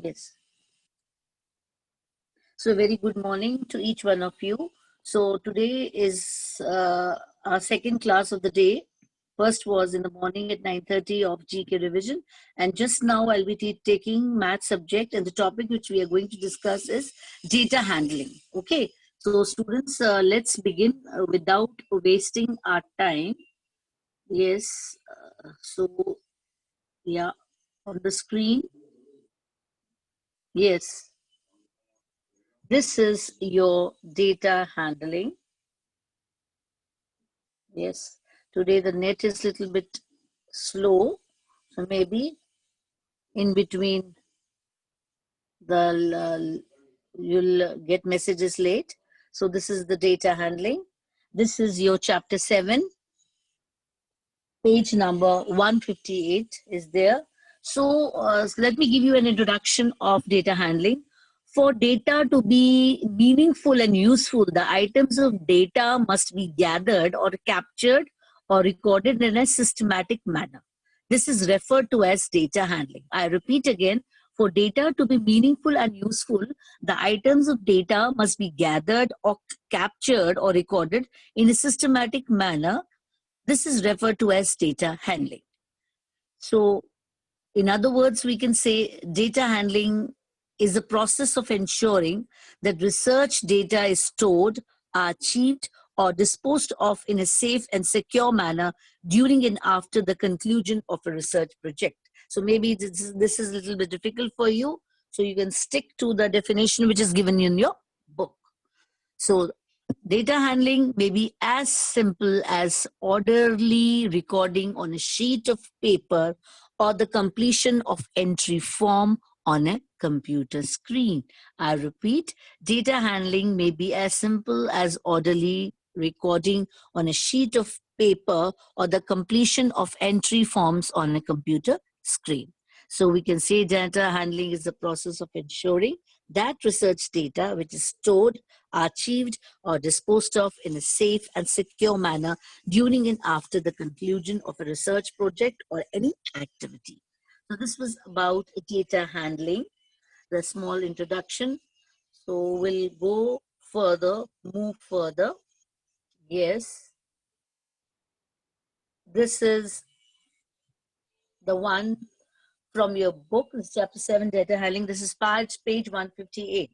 Yes. So very good morning to each one of you. So today is our second class of the day. First was in the morning at 9:30 of GK revision. And just now I'll be taking math subject, and the topic which we are going to discuss is data handling. Okay. So students, let's begin without wasting our time. Yes. So yeah, on the screen. Yes. This is your data handling. Yes, today the net is little bit slow, so maybe in between you'll get messages late. So this is the data handling. This is your chapter 7, page number 158 is there. So let me give you an introduction of data handling. For data to be meaningful and useful, the items of data must be gathered or captured or recorded in a systematic manner. This is referred to as data handling. I repeat again, for data to be meaningful and useful, the items of data must be gathered or captured or recorded in a systematic manner. This is referred to as data handling. So, in other words, we can say data handling is the process of ensuring that research data is stored, achieved, or disposed of in a safe and secure manner during and after the conclusion of a research project. So maybe this is a little bit difficult for you. So you can stick to the definition which is given in your book. So data handling may be as simple as orderly recording on a sheet of paper or the completion of entry form on a computer screen. I repeat, data handling may be as simple as orderly recording on a sheet of paper or the completion of entry forms on a computer screen. So we can say data handling is the process of ensuring that research data which is stored, achieved, or disposed of in a safe and secure manner during and after the conclusion of a research project or any activity. So this was about data handling, the small introduction. So we'll go further, move further. Yes, this is the one from your book, chapter 7, data handling. This is page 158.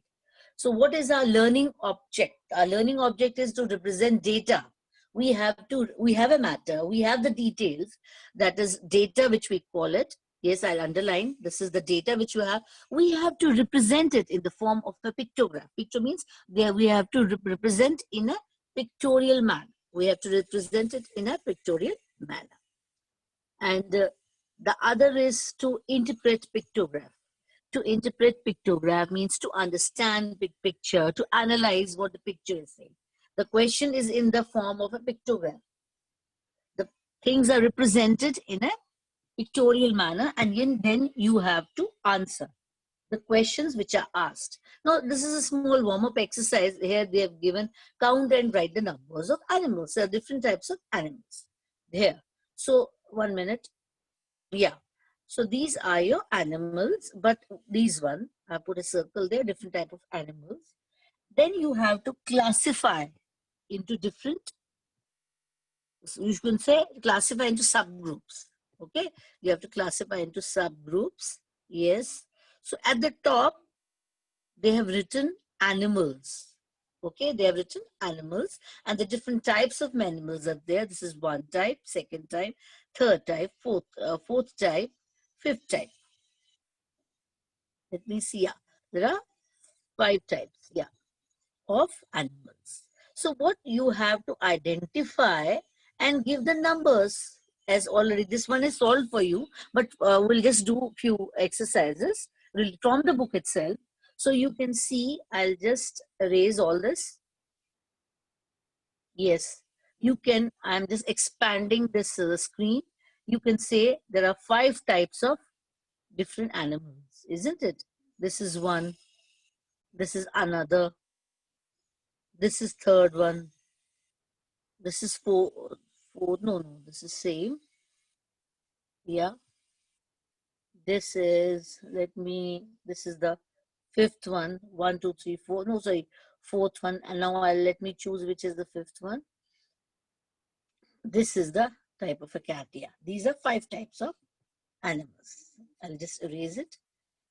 So what is our learning object? Our learning object is to represent data. We have a matter, we have the details, that is data which we call it. Yes, I'll underline, this is the data which you have. We have to represent it in the form of a pictograph. Picture means we have to represent in a pictorial manner. We have to represent it in a pictorial manner. And the other is to interpret pictograph. To interpret pictograph means to understand big picture, to analyze what the picture is saying. The question is in the form of a pictograph. The things are represented in a pictorial manner, and then you have to answer the questions which are asked. Now, this is a small warm-up exercise. Here they have given count and write the numbers of animals. There are different types of animals here. So, 1 minute. Yeah. So these are your animals, but these one, I put a circle there, different type of animals. Then you have to classify into different, so you can say classify into subgroups. Okay. You have to classify into subgroups. Yes. So at the top, they have written animals. Okay, they have written animals, and the different types of animals are there. This is one type, second type, third type, fourth type, fifth type. Let me see. Yeah, there are 5 types. Yeah, of animals. So what you have to identify and give the numbers, as already this one is solved for you, but we'll just do few exercises from the book itself. So you can see, I'll just erase all this. Yes, you can, I'm just expanding this screen. You can say there are 5 types of different animals, isn't it? This is one, this is another, this is third one, this is four, no, this is same. Yeah, This is, this is the fifth one. 1, 2, 3, 4. No, sorry, fourth one. And now let me choose which is the fifth one. This is the type of acacia. These are 5 types of animals. I'll just erase it.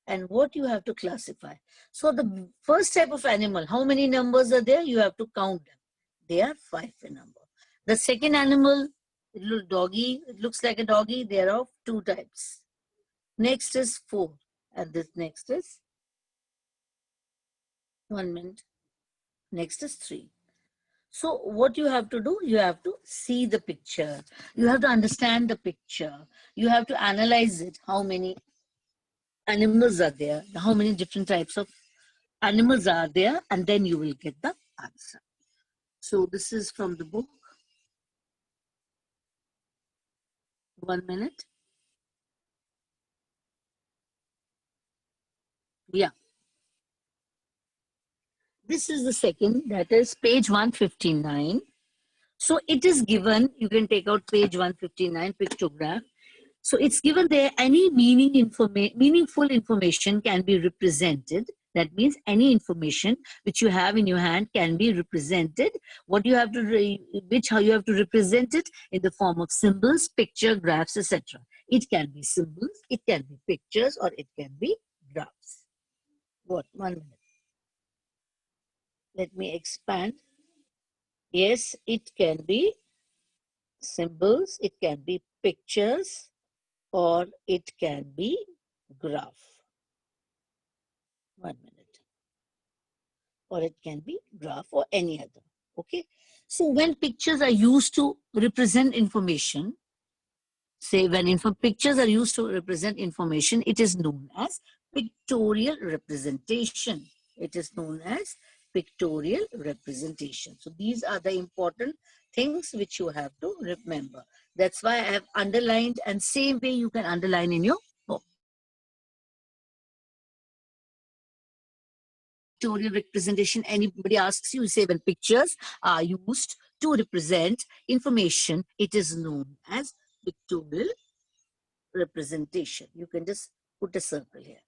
And what you have to classify. So the first type of animal, how many numbers are there? You have to count them. They are 5 in number. The second animal, little doggy, it looks like a doggy. There are 2 types. Next is 4. And this next is 1 minute. Next is 3. So what you have to do, you have to see the picture. You have to understand the picture. You have to analyze it. How many animals are there? How many different types of animals are there? And then you will get the answer. So this is from the book. 1 minute. Yeah. This is the second, that is page 159. So it is given, you can take out page 159, pictograph. So it's given there, any meaningful information can be represented. That means any information which you have in your hand can be represented. What you have to, how you have to represent it in the form of symbols, picture, graphs, etc. It can be symbols, it can be pictures, or it can be graphs. What? 1 minute. Let me expand. Yes, it can be symbols, it can be pictures, or it can be graph. 1 minute. Or it can be graph or any other. Okay. So when pictures are used to represent information, say when pictures are used to represent information, it is known as pictorial representation. It is known as pictorial representation. So these are the important things which you have to remember. That's why I have underlined, and same way you can underline in your book. Pictorial representation, anybody asks you, say when pictures are used to represent information, it is known as pictorial representation. You can just put a circle here.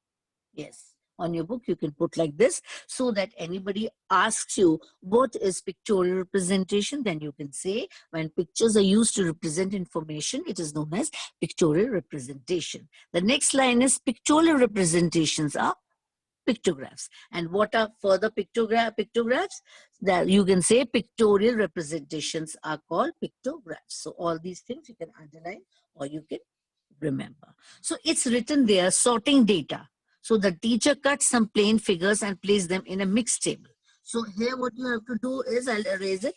Yes, on your book you can put like this, so that anybody asks you what is pictorial representation, then you can say when pictures are used to represent information, it is known as pictorial representation. The next line is pictorial representations are pictographs. And what are further pictographs? That you can say pictorial representations are called pictographs. So all these things you can underline or you can remember. So it's written there, sorting data. So the teacher cuts some plain figures and places them in a mixed table. So here what you have to do is, I'll erase it.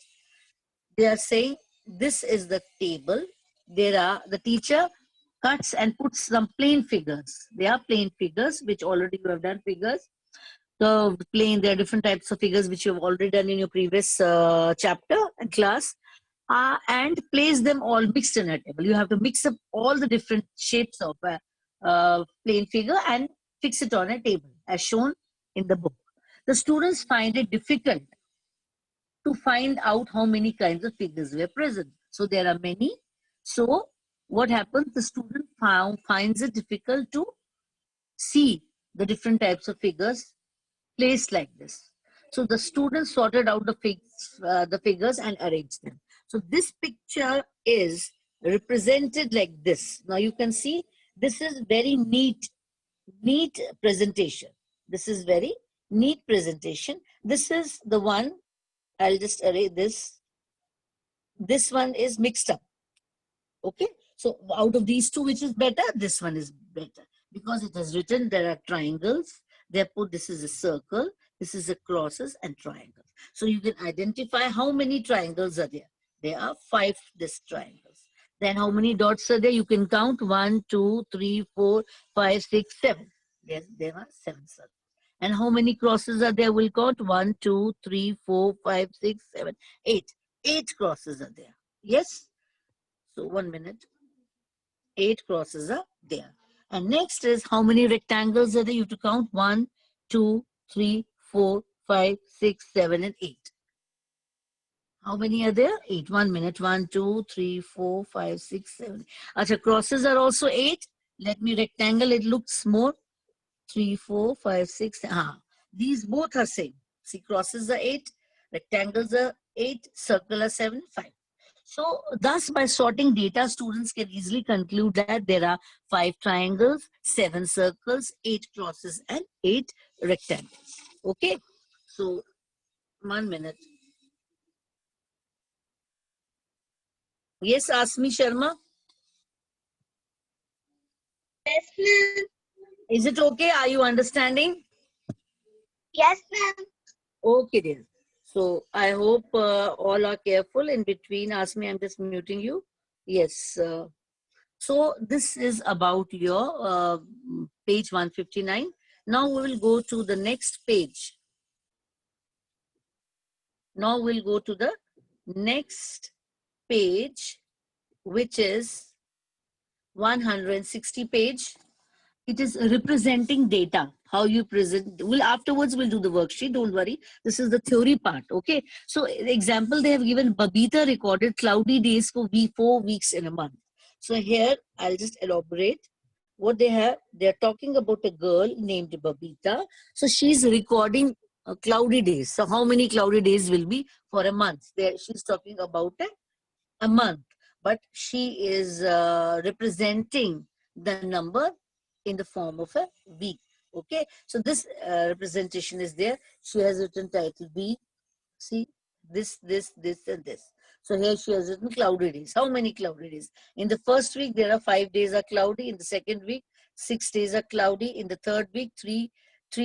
They are saying this is the table. The teacher cuts and puts some plain figures. They are plain figures, which already you have done figures. So plain, there are different types of figures which you have already done in your previous chapter and class. And place them all mixed in a table. You have to mix up all the different shapes of a plain figure and fix it on a table as shown in the book. The students find it difficult to find out how many kinds of figures were present. So there are many. So what happens? The student finds it difficult to see the different types of figures placed like this. So the students sorted out the figures and arranged them. So this picture is represented like this. Now you can see this is very neat presentation. This is very neat presentation. This is the one, I'll just array this. This one is mixed up. Okay. So out of these two, which is better? This one is better because it has written there are triangles. Therefore, this is a circle. This is a crosses and triangles. So you can identify how many triangles are there. There are 5 this triangles. Then how many dots are there? You can count 1, 2, 3, 4, 5, 6, 7. There are 7 circles. And how many crosses are there? We'll count 1, 2, 3, 4, 5, 6, 7, 8. 8 crosses are there. Yes? So 1 minute. 8 crosses are there. And next is how many rectangles are there? You have to count 1, 2, 3, 4, 5, 6, 7, and 8. How many are there? 8. 1 minute. 1, 2, 3, 4, 5, 6, 7. Achha, crosses are also 8. Let me rectangle, it looks more. 3, 4, 5, 6. These both are same. See, crosses are 8, rectangles are 8, circle are 7, 5. So thus by sorting data, students can easily conclude that there are 5 triangles, 7 circles, 8 crosses and 8 rectangles. Okay. So 1 minute. Yes, Asmi Sharma. Yes, ma'am. Is it okay? Are you understanding? Yes, ma'am. Okay, dear. So I hope all are careful. In between, ask me, I'm just muting you. Yes. So this is about your page 159. Now we will go to the next page. Now we'll go to the next page, which is 160 page. It is representing data, how you present. Afterwards we'll do the worksheet, don't worry. This is the theory part. Okay, so example, they have given Babita recorded cloudy days for 4 weeks in a month. So here I'll just elaborate what they have. They're talking about a girl named Babita. So she's recording cloudy days. So how many cloudy days will be for a month? There she's talking about a month, but she is representing the number in the form of a week. Okay, so this representation is there. She has written title B. See, this, and this. So here she has written cloudy days. How many cloudy days? In the first week, there are 5 days are cloudy. In the second week, 6 days are cloudy. In the third week, three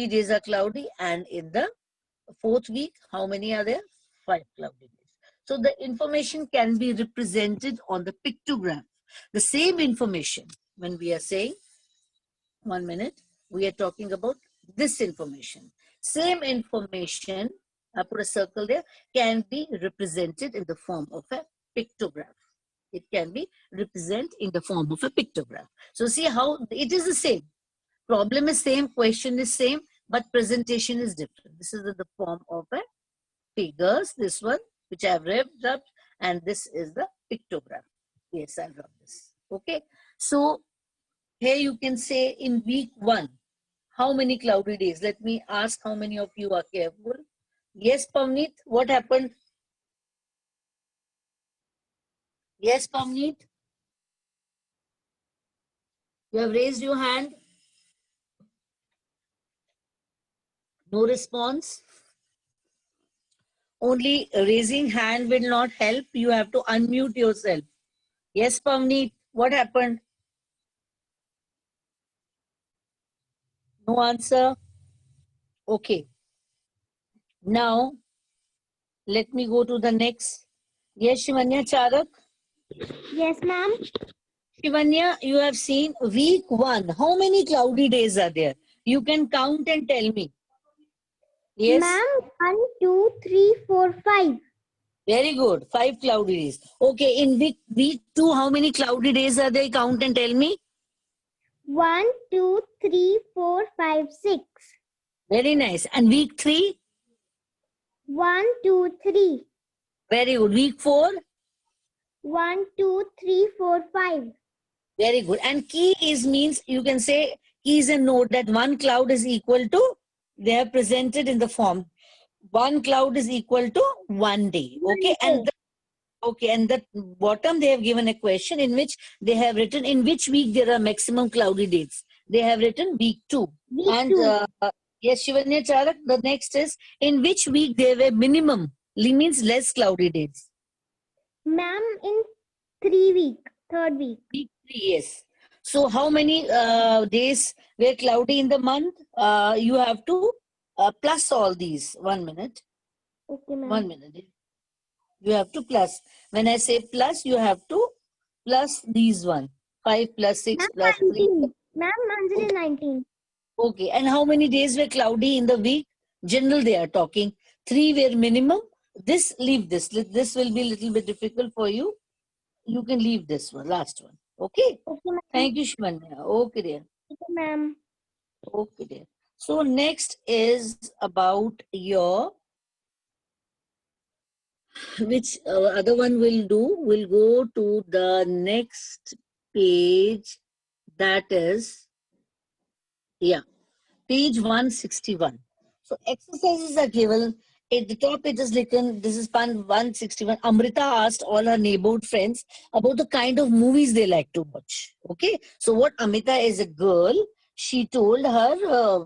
days are cloudy. And in the fourth week, how many are there? 5 cloudy days. So the information can be represented on the pictograph. The same information, when we are saying, 1 minute, we are talking about this information. Same information, I put a circle there, can be represented in the form of a pictograph. It can be represented in the form of a pictograph. So see how it is the same. Problem is same, question is same, but presentation is different. This is in the form of a figures, this one, which I have revved up, and this is the pictograph. Yes, I'll rub this. Okay. So here you can say in week 1, how many cloudy days? Let me ask how many of you are careful. Yes, Pavneet, what happened? Yes, Pavneet? You have raised your hand. No response. Only raising hand will not help. You have to unmute yourself. Yes, Pavneet, what happened? No answer. Okay. Now, let me go to the next. Yes, Shivanya Charak. Yes, ma'am. Shivanya, you have seen week 1. How many cloudy days are there? You can count and tell me. Yes. Ma'am, 1, 2, 3, 4, 5. Very good. 5 cloudy days. Okay, in week 2, how many cloudy days are there? Count and tell me. 1, 2, 3, 4, 5, 6. Very nice. And week 3? 1, 2, 3. Very good. Week 4? 1, 2, 3, 4, 5. Very good. And key is means you can say key is a note that one cloud is equal to, they are presented in the form. One cloud is equal to 1 day. Okay. And the bottom they have given a question in which they have written in which week there are maximum cloudy days. They have written week 2. Week And 2. yes, Shivanya Charak, the next is in which week there were minimum, means less cloudy days. Ma'am, in 3 week, third week. Week 3, yes. So how many days were cloudy in the month? You have to plus all these. 1 minute. Okay, ma'am. 1 minute. You have to plus. When I say plus, you have to plus these one. 5 plus 6 Ma'am, plus 3. 19. Ma'am, 119. Okay. And how many days were cloudy in the week? General they are talking. 3 were minimum. This, leave this. This will be a little bit difficult for you. You can leave this one, last one. Okay. Okay, ma'am. Thank you, Shivanya. Okay, dear. Okay, ma'am. Okay, dear. So next is about your, which other one will do? We'll go to the next page, That is, yeah, page 161. So exercises are given. At the top, it is written, this is fun 161. Amrita asked all her neighborhood friends about the kind of movies they like to watch. Okay. So what Amrita is a girl, she told her,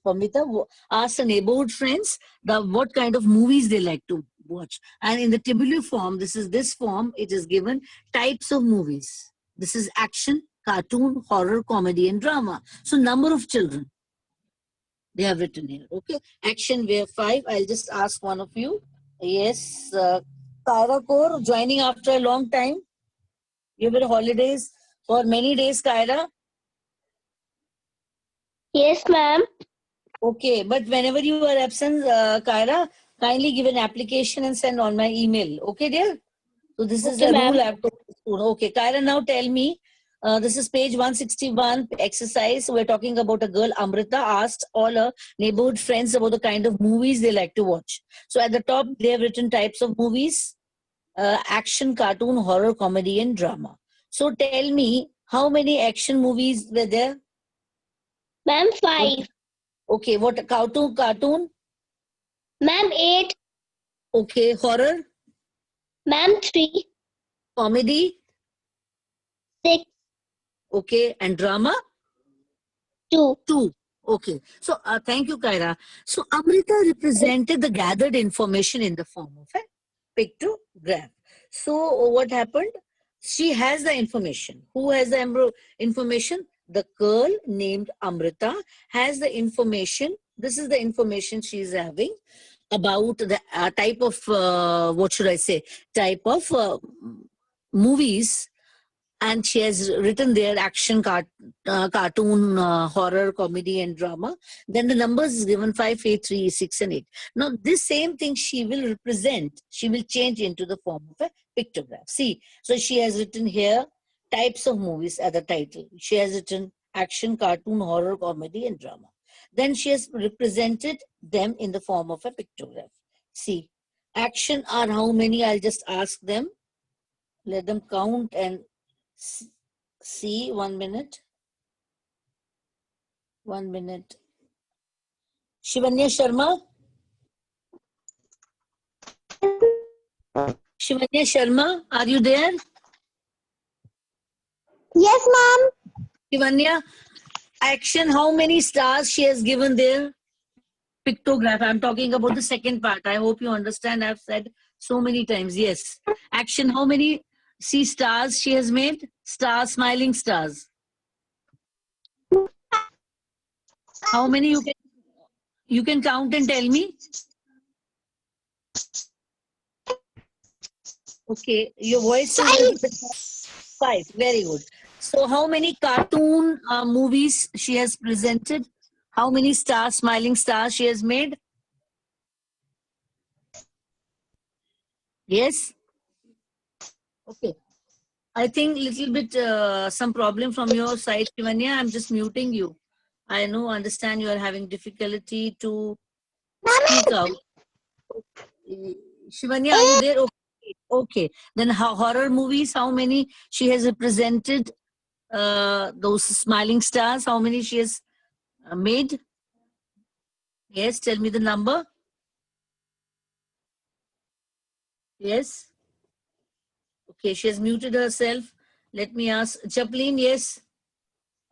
Amrita asked her neighborhood friends what kind of movies they like to watch. And in the tabular form, this form, it is given types of movies. This is action, cartoon, horror, comedy, and drama. So number of children they have written here. Okay. Action, we have 5. I'll just ask one of you. Yes. Kaira Kaur, joining after a long time. You were holidays for many days, Kaira. Yes, ma'am. Okay. But whenever you are absent, Kaira, kindly give an application and send on my email. Okay, dear? So this is Okay, the ma'am. rule I have to follow. Okay, Kyra, now tell me. This is page 161 exercise. We're talking about a girl, Amrita, asked all her neighborhood friends about the kind of movies they like to watch. So at the top, they have written types of movies, action, cartoon, horror, comedy, and drama. So tell me, how many action movies were there? Ma'am, What, 5. okay, what cartoon? Ma'am, 8. Okay, horror, Ma'am, 3. comedy, 6. okay, and drama? 2. 2. Okay. So thank you, Kaira. So Amrita represented the gathered information in the form of a pictograph. So what happened? She has the information. Who has the information? The girl named Amrita has the information. This is the information she is having about the type of, what should I say, type of movies, and she has written there action, cartoon, horror, comedy, and drama. Then the numbers is given 5, 8, 3, 6, and 8. Now this same thing she will represent, she will change into the form of a pictograph. See, so she has written here types of movies at the title. She has written action, cartoon, horror, comedy, and drama. Then she has represented them in the form of a pictograph. See, action are how many? I'll just ask them. Let them count and see. 1 minute. 1 minute. Shivanya Sharma. Shivanya Sharma, are you there? Yes, ma'am. Shivanya, action, how many stars she has given there? Pictograph. I'm talking about the second part. I hope you understand. I've said so many times. Yes. Action, how many stars she has made? Stars, smiling stars. How many you can count and tell me? Okay, your voice is a little bit 5. Very good. So how many cartoon movies she has presented? How many stars, smiling stars she has made? Yes? Okay. I think little bit some problem from your side, Shivanya. I'm just muting you. I know, understand you are having difficulty to speak out. Shivanya, are you there? Okay. Okay. Then horror movies, how many she has represented? Those smiling stars, how many she has made? Yes, tell me the number. Yes. Okay, she has muted herself. Let me ask Chaplin. Yes.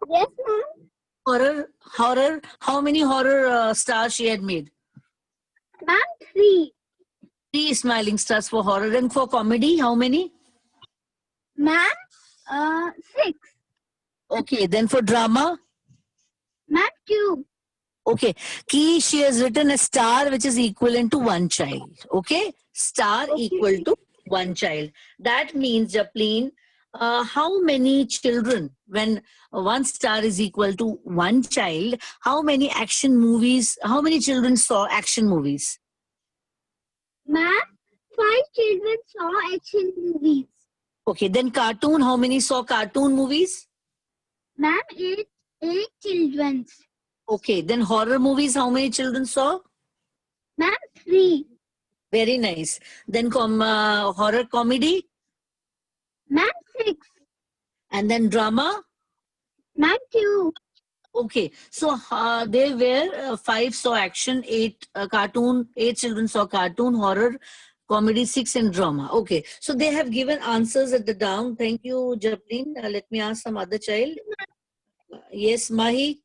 Yes, ma'am. Horror. How many horror stars she had made? Ma'am, 3. 3 smiling stars for horror. And for comedy, how many? Ma'am, 6. Okay, then for drama. Ma'am, 2. Okay, key, she has written a star which is equivalent to 1 child. Okay, star equal to 1 child. That means, Chaplin, how many children, when 1 star is equal to 1 child, how many action movies, how many children saw action movies? Ma'am, 5 children saw action movies. Okay, then cartoon, how many saw cartoon movies? Ma'am, 8 children. Okay, then horror movies, how many children saw? Ma'am, 3. Very nice. Then horror comedy? Ma'am, 6. And then drama. Ma'am, 2. Okay, so there were 5 saw action, 8 cartoon, 8 children saw cartoon, horror, comedy, 6 and drama. Okay, so they have given answers at the down. Thank you, Japlin. Let me ask some other child. Yes, Mahi.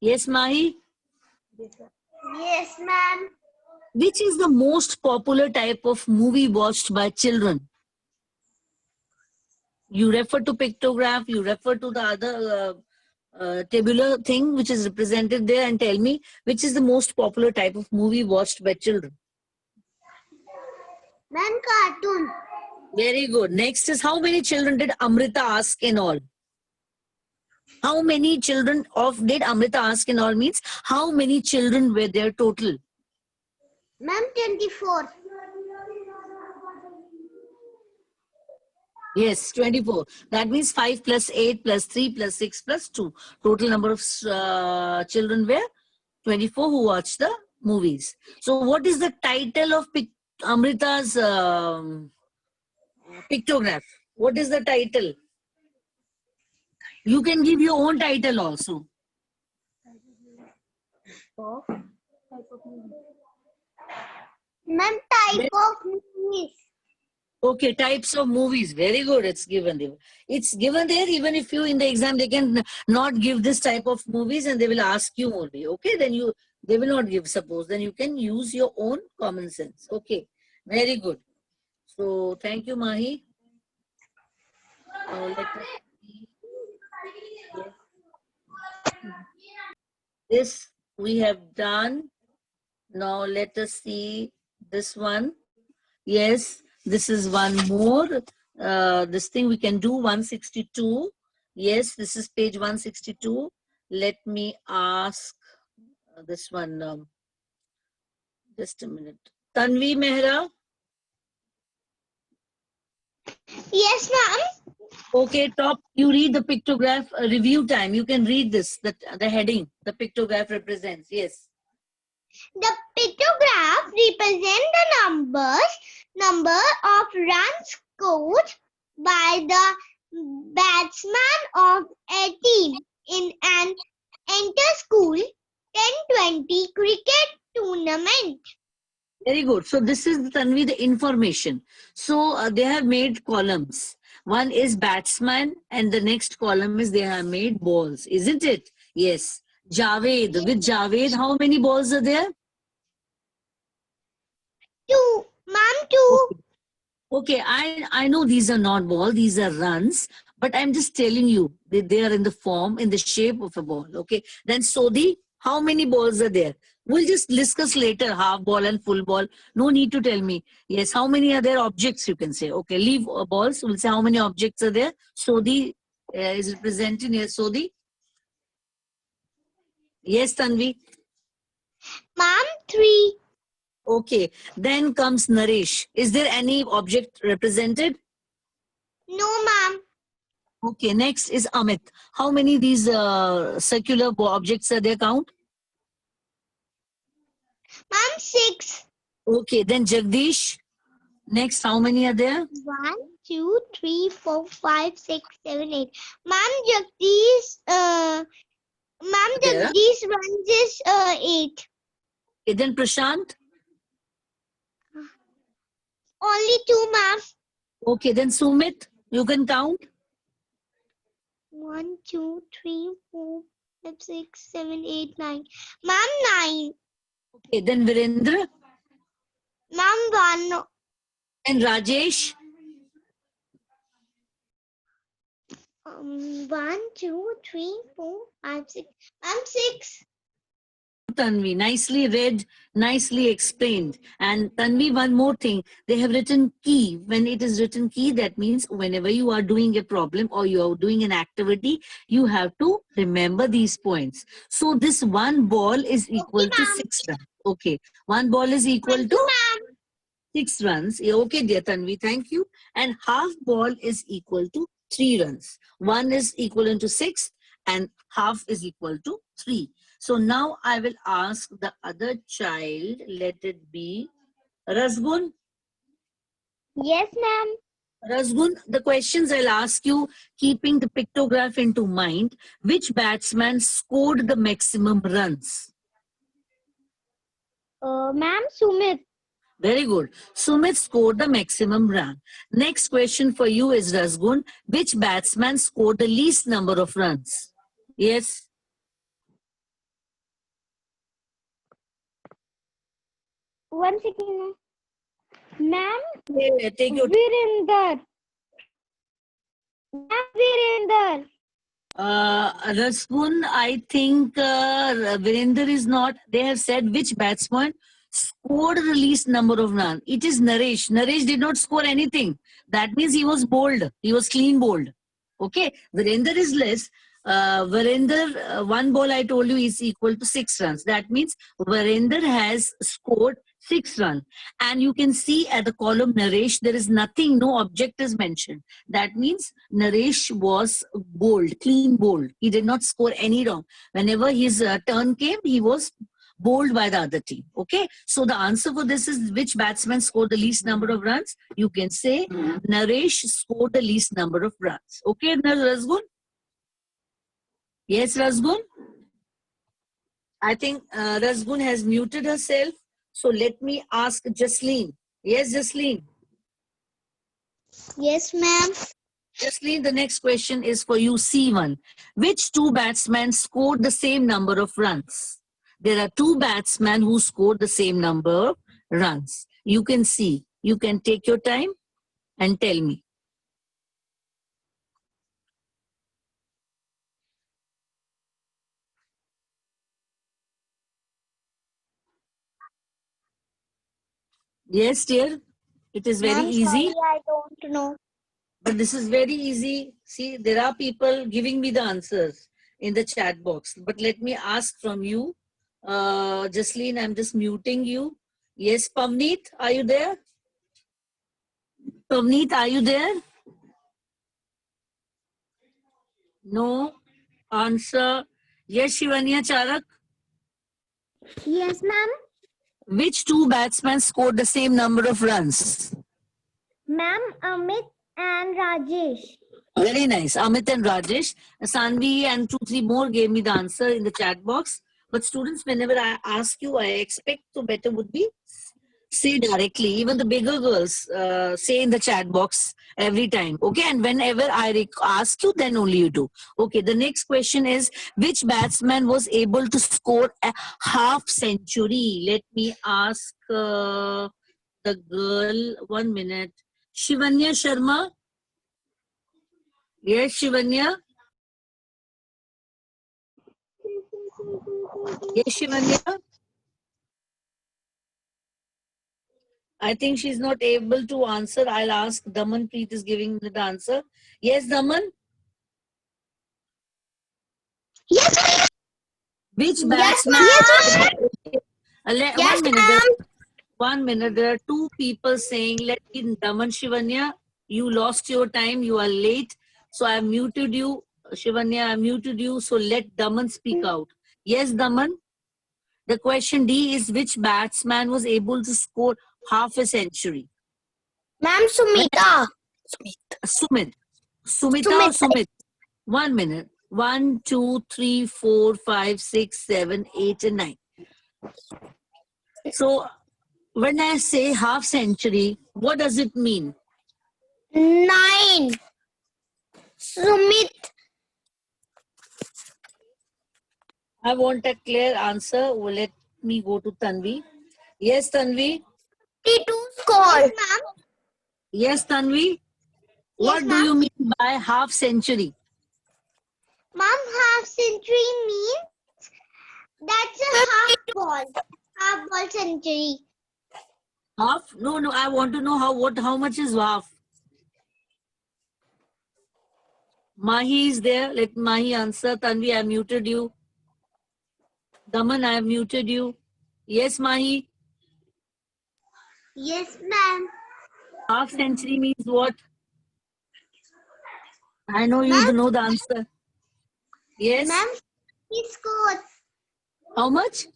Yes, Mahi. Yes, ma'am. Which is the most popular type of movie watched by children? You refer to pictograph, you refer to the other tabular thing which is represented there, and tell me which is the most popular type of movie watched by children. Ma'am, cartoon. Very good. Next is, how many children did Amrita ask in all? How many children of did Amrita ask in all means how many children were there total? Ma'am, 24. Yes, 24. That means 5 plus 8 plus 3 plus 6 plus 2. Total number of children were 24 who watched the movies. So what is the title of Amrita's pictograph? What is the title? You can give your own title also. Ma'am, type of movies. Okay, types of movies. Very good. It's given there. It's given there. Even if you in the exam, they can not give this type of movies and they will ask you only. Okay, then they will not give, suppose. Then you can use your own common sense. Okay, very good. So thank you, Mahi. Now let us see. This we have done. Now let us see this one. Yes, this is one more. This thing we can do 162. Yes, this is page 162. Let me ask this one. Just a minute. Tanvi Mehra. Yes, ma'am. Okay, top. You read the pictograph review time. You can read this. The heading. The pictograph represents. Yes. The pictograph represents the number of runs scored by the batsman of a team in an inter-school 10-20 cricket tournament. Very good. So this is Tanvi, the information. So they have made columns. One is batsman and the next column is they have made balls. Isn't it? Yes. Javed. With Javed, how many balls are there? 2. Ma'am, 2. Okay, I know these are not balls, these are runs, but I'm just telling you they are in the form, in the shape of a ball. Okay, then Sodhi, how many balls are there? We'll just discuss later, half ball and full ball. No need to tell me. Yes, how many are there objects, you can say. Okay, leave balls. We'll say how many objects are there. Sodhi is representing here. Sodhi. Yes, Tanvi. Ma'am, 3. Okay, then comes Naresh. Is there any object represented? No, ma'am. Okay, next is Amit. How many these circular objects are there? Count. Ma'am, 6. Okay, then Jagdish. Next, how many are there? 1, 2, 3, 4, 5, 6, 7, 8. Ma'am, Jagdish, There. Jagdish runs is 8. Okay, then Prashant. Only 2, ma'am. Okay, then Sumit. You can count. 1, 2, 3, 4, 5, 6, 7, 8, 9. Ma'am, 9. Okay, then Virendra Ma'am, 1. and Rajesh. 1, 2, 3, 4, 5, 6. Ma'am, 6. Tanvi, nicely read, nicely explained. And Tanvi, one more thing, they have written key. When it is written key, that means whenever you are doing a problem or you are doing an activity, you have to remember these points. So this one ball is equal to 6 runs. Okay, one ball is equal to 6 runs. Okay, dear Tanvi, thank you. And half ball is equal to 3 runs. One is equivalent to 6 and half is equal to 3. So now I will ask the other child, let it be Rasgun. Yes, ma'am. Rasgun, the questions I'll ask you, keeping the pictograph into mind, which batsman scored the maximum runs? Ma'am, Sumit. Very good. Sumit scored the maximum run. Next question for you is Rasgun, which batsman scored the least number of runs? Yes. One second. Ma'am, Take your Virender. Ma'am, Virender. Rasgun, I think Virender is not. They have said which batsman scored the least number of runs. It is Naresh. Naresh did not score anything. That means he was bowled. He was clean bowled. Okay. Virender is less. Virender, one ball I told you is equal to 6 runs. That means Virender has scored 6 runs. And you can see at the column Naresh, there is nothing, no object is mentioned. That means Naresh was bowled, clean bowled. He did not score any wrong. Whenever his turn came, he was bowled by the other team. Okay. So the answer for this is which batsman scored the least number of runs? You can say Naresh scored the least number of runs. Okay, Rasgun? Yes, Rasgun? I think Rasgun has muted herself. So let me ask Jasleen. Yes, Jasleen. Yes, ma'am. Jasleen, the next question is for you, C1. Which two batsmen scored the same number of runs? There are two batsmen who scored the same number of runs. You can see. You can take your time and tell me. Yes, dear. It is very easy. Sorry, I don't know. But this is very easy. See, there are people giving me the answers in the chat box. But let me ask from you. Jasleen, I'm just muting you. Yes, Pavneet, are you there? Pavneet, are you there? No answer. Yes, Shivanya Charak. Yes, ma'am. Which two batsmen scored the same number of runs? Ma'am, Amit and Rajesh. Very nice. Amit and Rajesh. Sanvi and 2-3 more gave me the answer in the chat box. But students, whenever I ask you, I expect to better would be say directly. Even the bigger girls say in the chat box every time. Okay, and whenever I ask you, then only you do. Okay, the next question is, which batsman was able to score a half century? Let me ask the girl. 1 minute. Shivanya Sharma. Yes, Shivanya. Yes, Shivanya. I think she's not able to answer. I'll ask Daman. Preet is giving me the answer. Yes, Daman. Yes, Which yes, batsman? ma'am. One minute. 1 minute. There are two people saying, let me, Daman, Shivanya, you lost your time. You are late. So I muted you. Shivanya, I muted you. So let Daman speak out. Yes, Daman. The question D is, which batsman was able to score half a century? Ma'am, Sumita. Sumit. Sumita or Sumit? 1 minute. 1, 2, 3, 4, 5, 6, 7, 8, and 9. So when I say half century, what does it mean? 9. Sumit. I want a clear answer. Well, let me go to Tanvi. Yes, Tanvi. 52 score. Yes, ma'am. Yes, Tanvi. What do you mean by half century? Ma'am, half century means that's a half ball. Half ball century. Half? No. I want to know how much is half. Mahi is there. Let Mahi answer. Tanvi, I muted you. Daman, I have muted you. Yes, Mahi. Yes, ma'am. Half century means what? I know you know the answer. Yes. Ma'am, 50 scores. How much?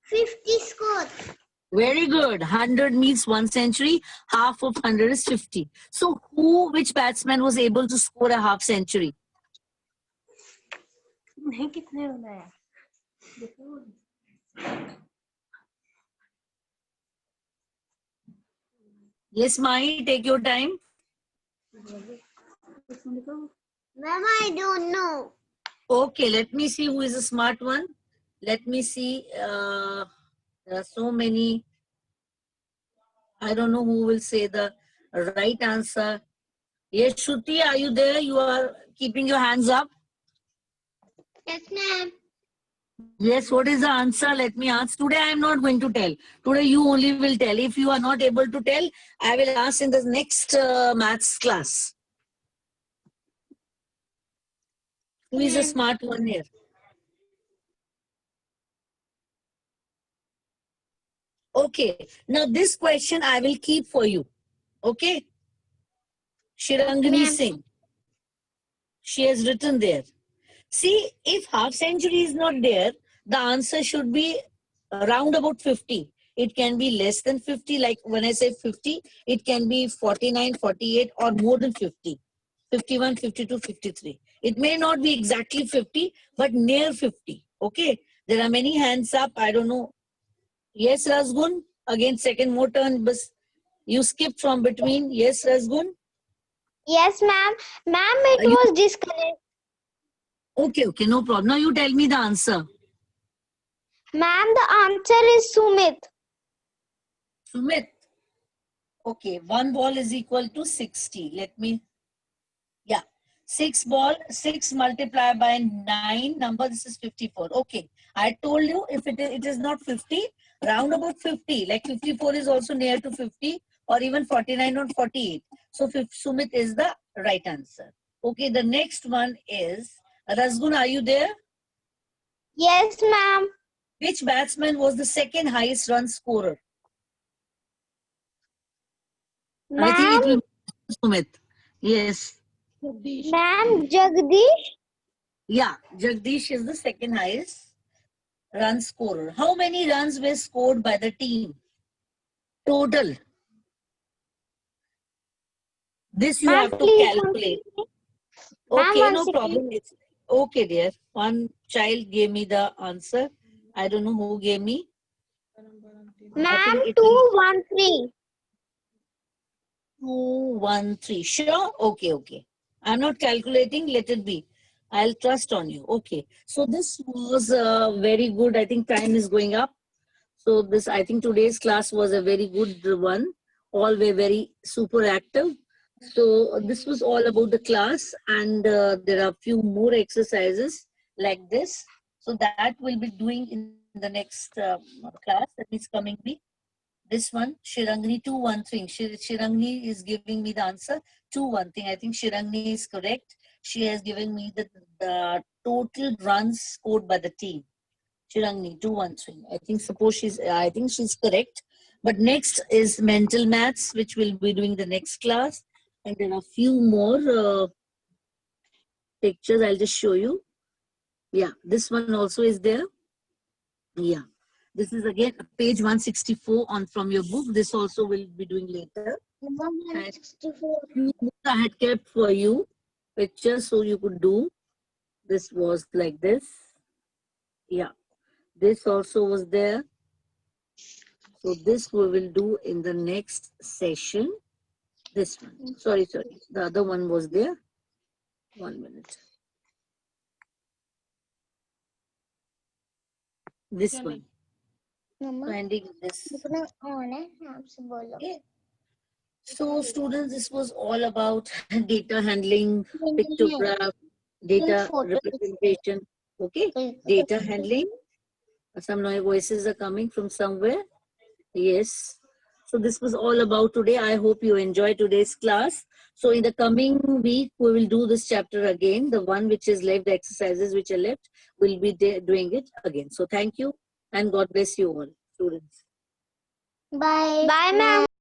50 scores. Very good. 100 means 1 century. Half of 100 is 50. So which batsman was able to score a half century? Yes, Mai, take your time. Ma'am, I don't know. Okay, let me see who is a smart one. Let me see. There are so many. I don't know who will say the right answer. Yes, Shruti, are you there? You are keeping your hands up. Yes, ma'am. Yes, what is the answer? Let me ask. Today I am not going to tell. Today you only will tell. If you are not able to tell, I will ask in the next maths class. Who is a smart one here? Okay. Now this question I will keep for you. Okay. Shirangani Ma'am. Singh. She has written there. See, if half century is not there, the answer should be around about 50. It can be less than 50. Like when I say 50, it can be 49, 48 or more than 50. 51, 52, 53. It may not be exactly 50, but near 50. Okay. There are many hands up. I don't know. Yes, Rasgun. Again, second more turn. But you skipped from between. Yes, Rasgun. Yes, ma'am. Ma'am, it You, was disconnected. okay, no problem. Now you tell me the answer. Ma'am, the answer is Sumit. Sumit. Okay, one ball is equal to 60. Let me, yeah. 6 multiplied by 9 number, this is 54. Okay, I told you if it is not 50, round about 50, like 54 is also near to 50 or even 49 or 48. So Sumit is the right answer. Okay, the next one is, Rasgun, are you there? Yes, ma'am. Which batsman was the second highest run scorer? I think it will Ma'am, be Sumit. Yes. ma'am, Jagdish. Yeah, Jagdish is the second highest run scorer. How many runs were scored by the team? Total. This you Ma'am, have to please. calculate. Ma'am, Okay, one no second. problem. It's okay, dear. One child gave me the answer. I don't know who gave me. I Ma'am, think it will 213. 213. Sure? Okay. I'm not calculating. Let it be. I'll trust on you. Okay. So this was very good. I think time is going up. So this, I think today's class was a very good one. All were very super active. So this was all about the class, and there are a few more exercises like this. So that we'll be doing in the next class, that means coming week. This one, Shirangni 213. Shirangni is giving me the answer 213. I think Shirangni is correct. She has given me the total runs scored by the team. Shirangni 213. I think she's correct. But next is mental maths, which we'll be doing the next class. And there are a few more pictures. I'll just show you. Yeah, this one also is there. Yeah. This is again page 164 on from your book. This also will be doing later. And 164. I had kept for you pictures so you could do. This was like this. Yeah. This also was there. So this we will do in the next session. This one. Sorry. The other one was there. 1 minute. This one. So ending with this. Okay. So students, this was all about data handling, pictograph, data representation. Okay. Data handling. Some noise voices are coming from somewhere. Yes. So this was all about today. I hope you enjoyed today's class. So in the coming week, we will do this chapter again. The one which is left, the exercises which are left, we'll be doing it again. So thank you and God bless you all, students. Bye. Bye, ma'am.